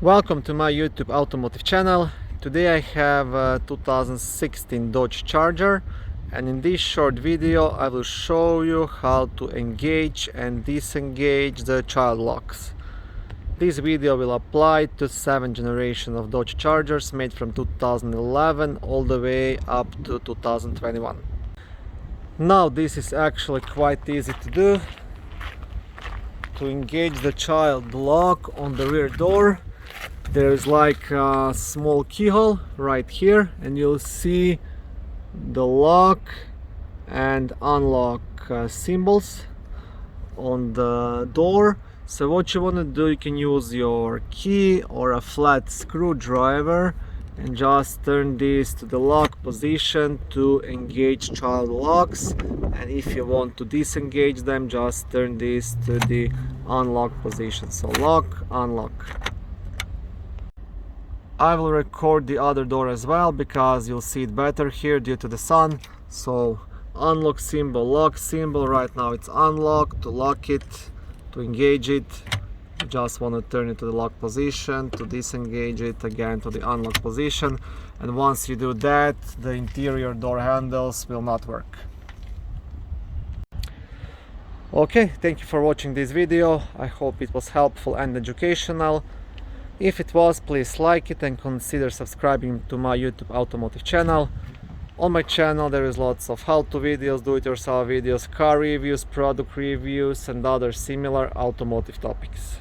Welcome to my YouTube automotive channel. Today I have a 2016 Dodge Charger, and in this short video I will show you how to engage and disengage the child locks. This video will apply to 7th generation of Dodge Chargers made from 2011 all the way up to 2021. Now this is actually quite easy to do. To engage the child lock on the rear door, there is like a small keyhole right here, and you'll see the lock and unlock symbols on the door. So what you want to do, you can use your key or a flat screwdriver and just turn this to the lock position to engage child locks, and if you want to disengage them, just turn this to the unlock position. So lock, unlock. I will record the other door as well because you'll see it better here due to the sun. So unlock symbol, lock symbol. Right now it's unlocked. To lock it, to engage it, you just want to turn it to the lock position. To disengage it, again to the unlock position. And once you do that, the interior door handles will not work. Okay, thank you for watching this video. I hope it was helpful and educational. If it was, please like it and consider subscribing to my YouTube automotive channel. On my channel there is lots of how-to videos, do-it-yourself videos, car reviews, product reviews and other similar automotive topics.